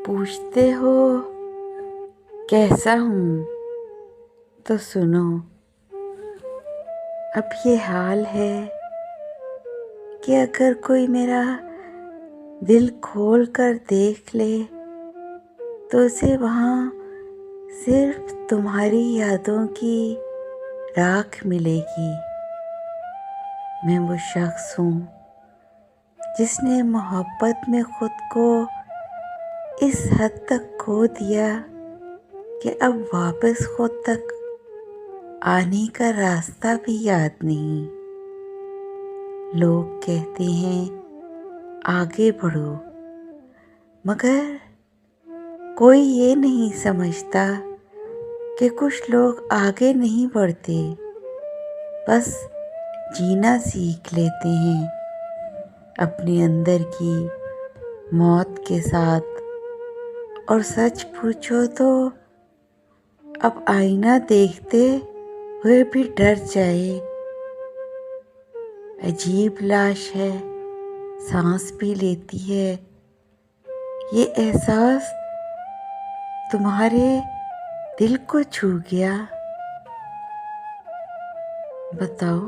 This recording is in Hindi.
पूछते हो कैसा हूँ, तो सुनो। अब ये हाल है कि अगर कोई मेरा दिल खोल कर देख ले तो उसे वहाँ सिर्फ तुम्हारी यादों की राख मिलेगी। मैं वो शख्स हूँ जिसने मोहब्बत में खुद को इस हद तक खो दिया कि अब वापस खुद तक आने का रास्ता भी याद नहीं। लोग कहते हैं आगे बढ़ो, मगर कोई ये नहीं समझता कि कुछ लोग आगे नहीं बढ़ते, बस जीना सीख लेते हैं अपने अंदर की मौत के साथ। और सच पूछो तो अब आईना देखते हुए भी डर जाए। अजीब लाश है, सांस भी लेती है। ये एहसास तुम्हारे दिल को छू गया। बताओ